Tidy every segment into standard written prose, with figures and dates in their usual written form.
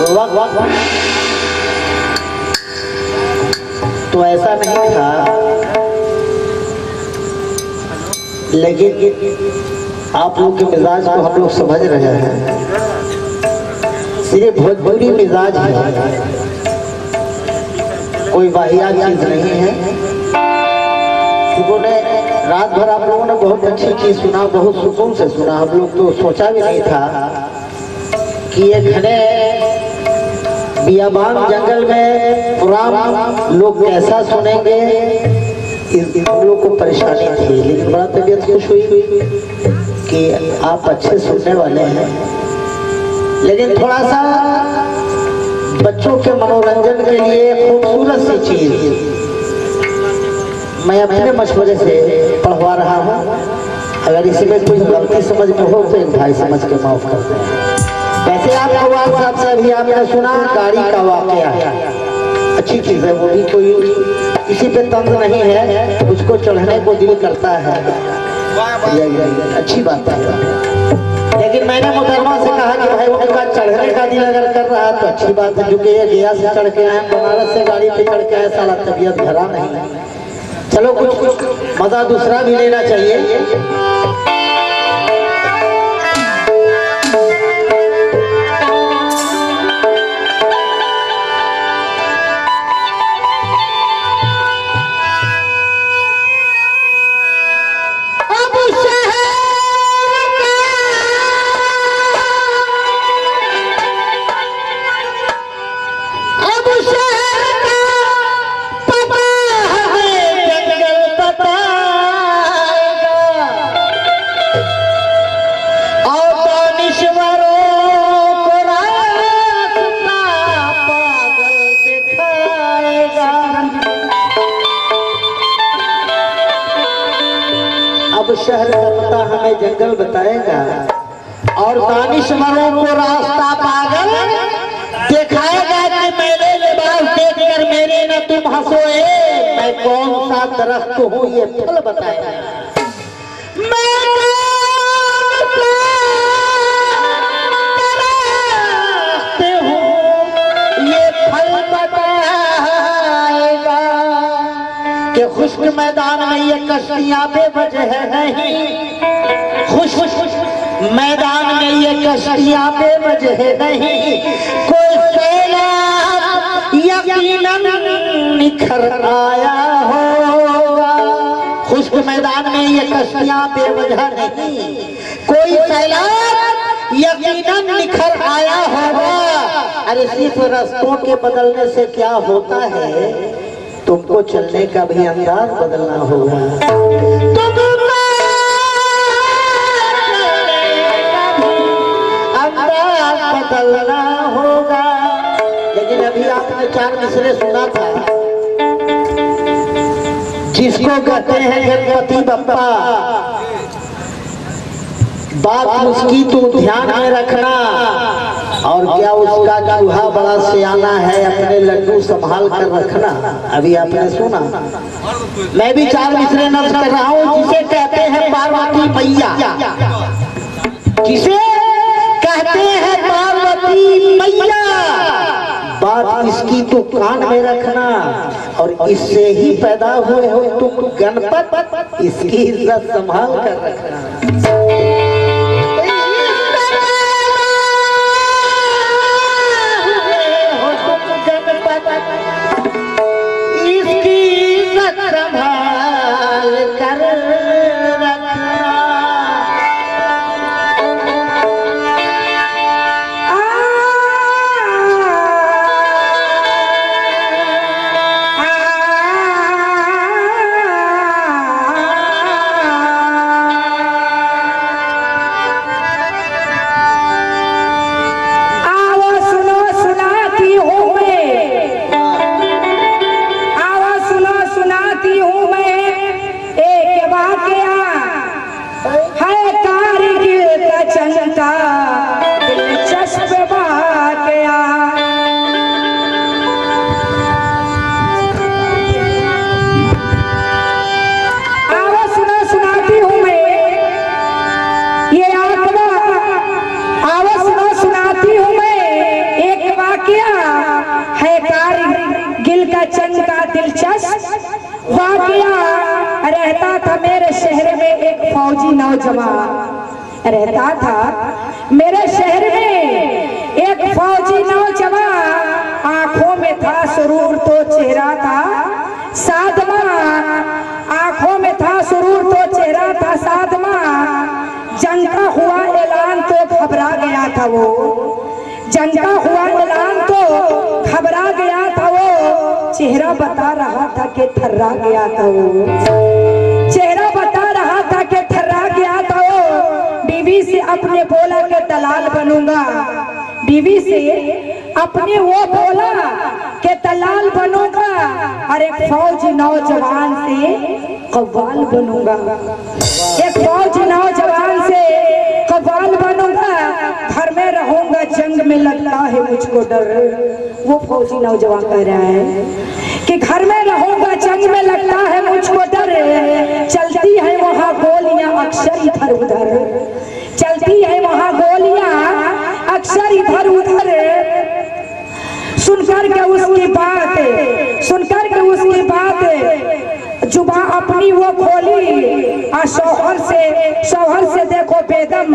वक्त तो ऐसा नहीं था, लेकिन आप लोग के मिजाज को हम लोग समझ रहे हैं। सिर्फ भोजपुरी मिजाज है, कोई वाहियात चीज नहीं है। उन्होंने रात भर आप लोगों ने बहुत अच्छी चीज सुना, बहुत सुकून से सुना। हम लोग तो सोचा भी नहीं था कि ये घने बियाबान जंगल में पुराना लोग कैसा सुनेंगे। हम लोग को परेशानी थी, लेकिन बड़ा तबीयत खुश हुई कि आप अच्छे सुनने वाले हैं। लेकिन थोड़ा सा बच्चों के मनोरंजन के लिए खूबसूरत सी चीज मैं अपने मशवरे से पढ़वा रहा हूँ। अगर इसमें कोई गलती समझ में हो तो एक भाई समझ के माफ करते हैं। वैसे आपको व्हाट्सएप से अभी आपने सुना गाड़ी का वाकया है, अच्छी चीज है, वो भी कोई किसी पे तंज नहीं है, उसको चढ़ने को दिल करता है, अच्छी बात है। लेकिन मैंने मुहतरमा से कहा कि भाई उनका चढ़ने का दिल अगर कर रहा है तो अच्छी बात है, क्योंकि ये गया से चढ़ के आए, बनारस से गाड़ी पे चढ़ के आए, साला तबीयत भरा नहीं। चलो कुछ मजा दूसरा भी लेना चाहिए। अब शहर का पता हमें जंगल बताएगा, और दानिशवरों को रास्ता पागल दिखाएगा कि मेरे लिबास देखकर मेरे न तुम हंसोए, मैं कौन सा दरख्त हूँ ये फल बताएगा। कि खुश्क मैदान में ये कश्तियां बेवजह नहीं, खुश मैदान में ये कश्तियां बेवजह नहीं, कोई सैलाब यकीनन निखर आया होगा। खुश्क मैदान में ये कश्तियां बेवजह नहीं, कोई सैलाब यकीनन निखर आया होगा। अरे सिर्फ रास्तों के बदलने से क्या होता है, तुमको चलने का भी अंदाज बदलना होगा। अंदाज बदलना होगा। लेकिन अभी आपने 4 मिसरे सुना था, जिसको कहते हैं गणपति बप्पा, बात उसकी तो ध्यान में रखना। और क्या उसका चूहा बड़ा सियाना है, अपने लड्डू संभाल कर रखना। अभी आपने सुना, मैं भी 4 मिसरे नज़्म कर रहा हूँ। जिसे कहते हैं पार्वती मैया, जिसे कहते हैं पार्वती मैया, बात इसकी तो कान में रखना। और इससे ही पैदा हुए हो तुम गणपत, इसकी इज्जत संभाल कर रखना। वाकया रहता था मेरे शहर में एक फौजी नौजवान, रहता था मेरे शहर में एक फौजी नौजवान। आंखों में था सुरूर तो चेहरा था सादमा, आंखों में था सुरूर तो चेहरा था सादमा। जंग का हुआ ऐलान तो घबरा गया था वो, जंग का हुआ ऐलान तो घबरा गया था वो। चेहरा बता रहा था कि थर्रा गया था वो, चेहरा बता रहा था कि थर्रा गया था वो। बीवी से अपने बोला कि दलाल बनूंगा, बीवी से अपने वो बोला कि दलाल बनूंगा और एक फौजी नौजवान से कव्वाल बनूंगा, एक फौजी नौजवान से कव्वाल बनूंगा। घर में रहूंगा जंग में लगता है मुझको डर। वो फौजी नौजवान कह रहा है कि घर में रहूंगा जंग में लगता है मुझको डर। चलती है वहाँ गोलियां अक्सर इधर उधर, चलती है वहाँ गोलियां अक्सर इधर उधर। सुनकर के उसकी बात, सुनकर के उसकी बात जुबान अपनी वो खोली और शौहर से देखो बेदम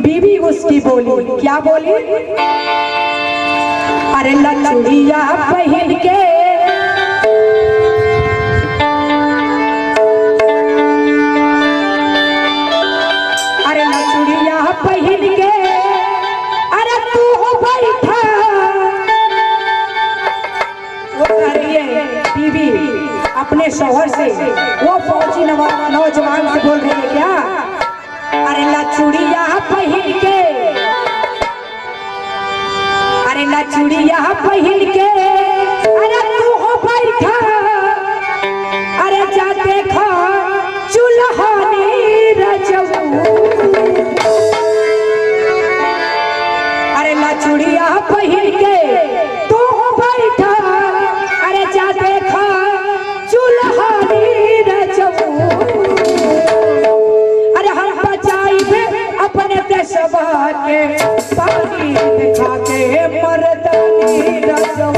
बीवी उसकी बोली। क्या बोली? अरे लचुड़िया पहन के, अरे लचुड़िया पहन के, अरे तू हो बैठा। वो कह रही है बीवी अपने शौहर से, वो फौजी नौजवान से बोल रही है क्या? अरे लचुड़िया पहन के, अरे लचुड़िया पहन के, अरे तू हो बैठा। अरे जा देखा चुल्हानी रजऊ, अरे लचुड़िया पहन के तू हो बैठा। अरे जा देखा चुल्हानी रजऊ। अरे हम बचाई अपने देशवा के पानी दिखा के मर्दानी रजऊ।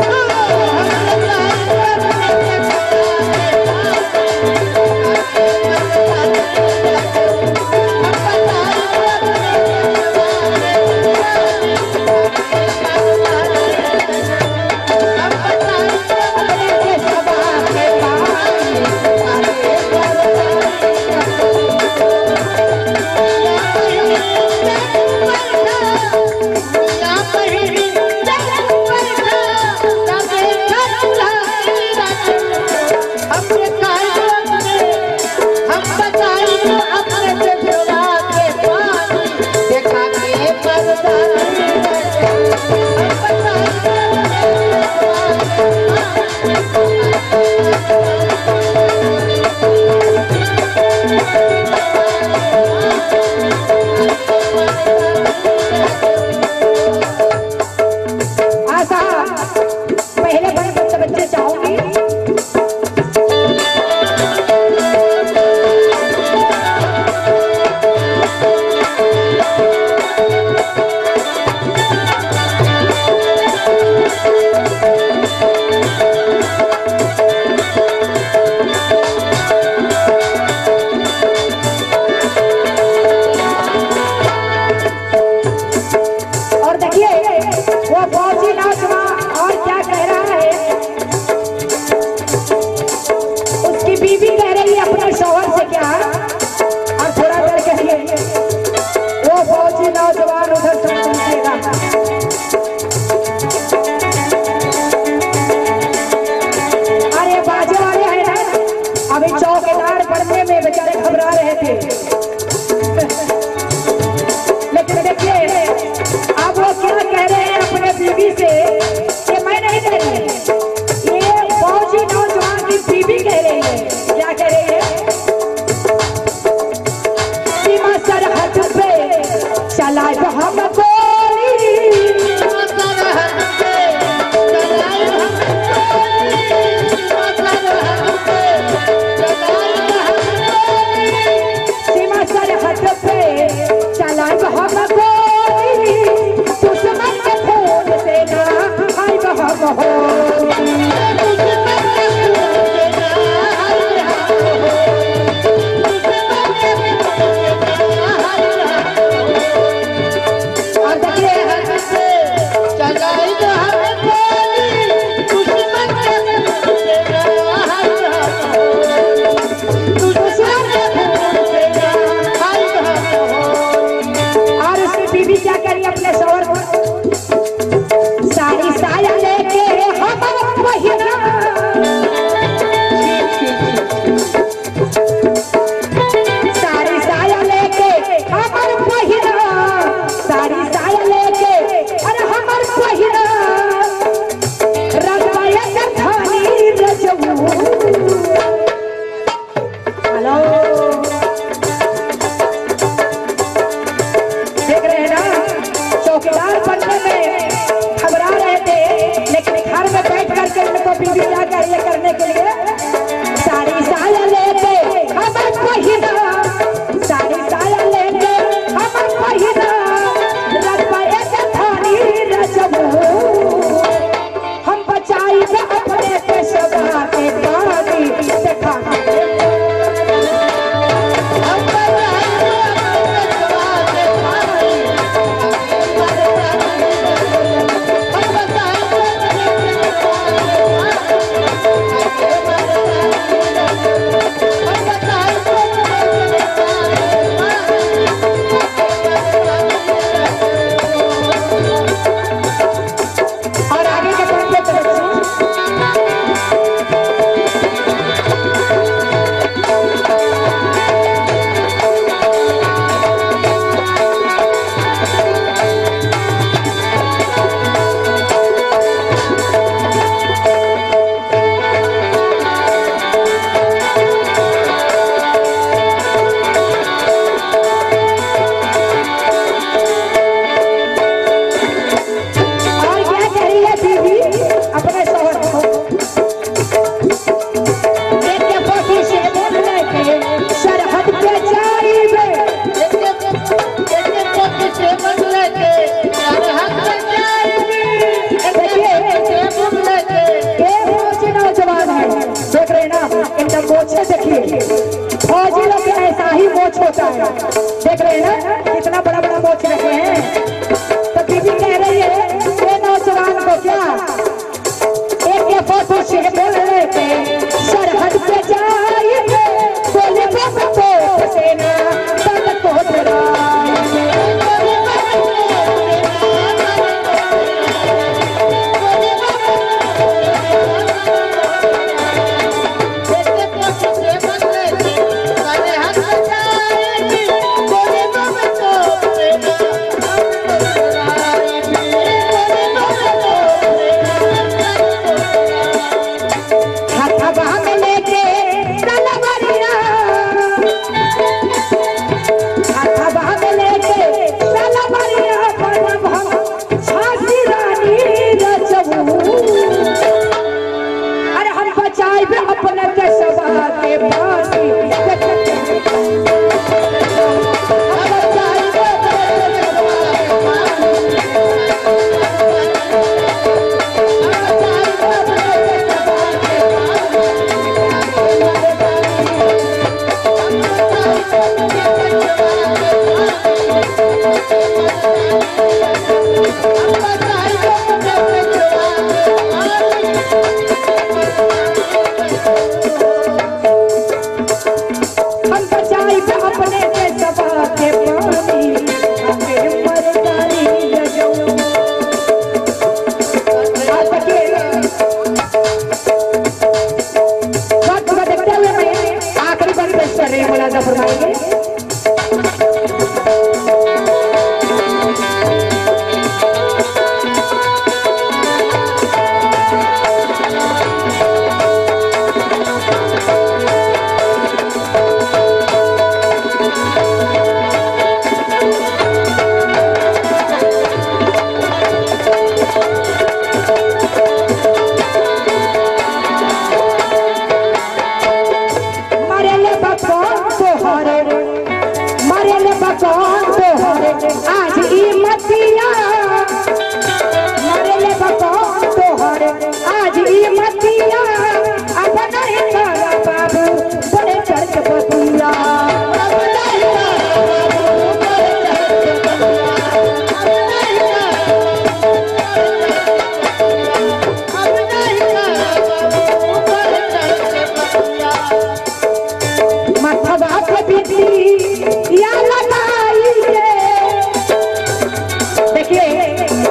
मुकेश और साड़ी साया लेके हमर पहिना साड़ी साया लेके हमर पहिना साड़ी साया लेके अरे हमर पहिना रंगवाया कर धानी रजऊ। हेलो देख रहे हैं ना, चौकीदार बनने में घबरा रहे थे, लेकिन घर में बैठ करके उनको बीवी जाकर ये करने के लिए साड़ी साया लेके हमर पहिना साड़ी साया लेके हमर पहिना रंगवाया कर धानी रजऊ। हम बचाई अपने पेशवा के पानी देखा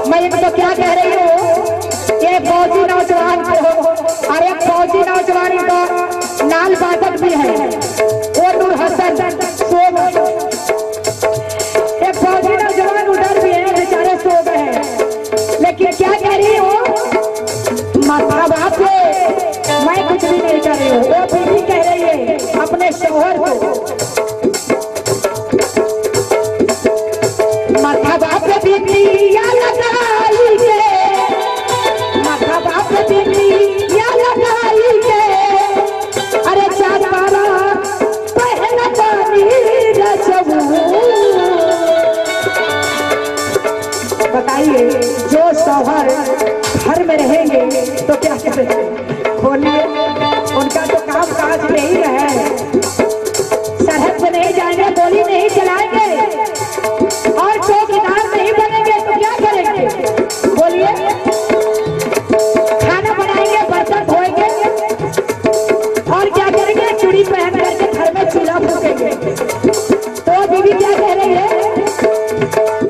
मैं एक तो क्या कह रही हूँ, ये फौजी नौजवान को, और एक फौजी नौजवान का नाल वादक भी है, वो नूर हसन सोम। एक फौजी नौजवान उधर भी है, बेचारे सो गए हैं। लेकिन क्या कह रही हूँ, माता बाप मैं कुछ भी नहीं कर रही हूँ, वो बीवी कह रही है अपने शौहर को, माता बाप बीवी या लगाई के, माता बाप बीवी या लगाई के, अरे चार बारा पहला पानी रचबू। बताइए जो शौहर घर में रहेंगे तो क्या करेंगे, बोलिए। उनका तो काम काज नहीं है, सरहद पे नहीं जाएंगे, गोली नहीं चलाएंगे, और चौकीदार नहीं बनेंगे तो क्या करेंगे, बोलिए। खाना बनाएंगे, बर्तन धोएंगे, और क्या करेंगे, चूड़ी पहन करके घर में चूल्हा फूकेंगे। तो बीवी क्या कह रही है,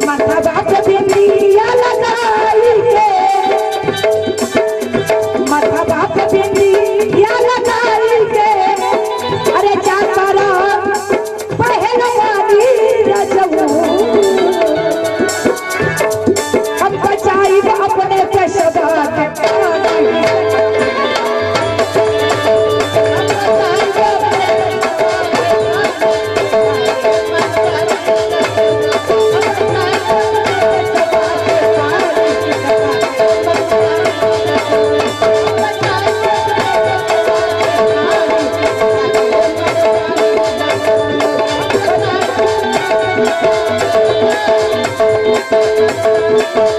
माता बाप बीवी या लगाई के, माता बाप बीवी या लगाई के, अरे चार बारा पहलवानी रचबू। हम बचाई अपने पेशवा Thank you.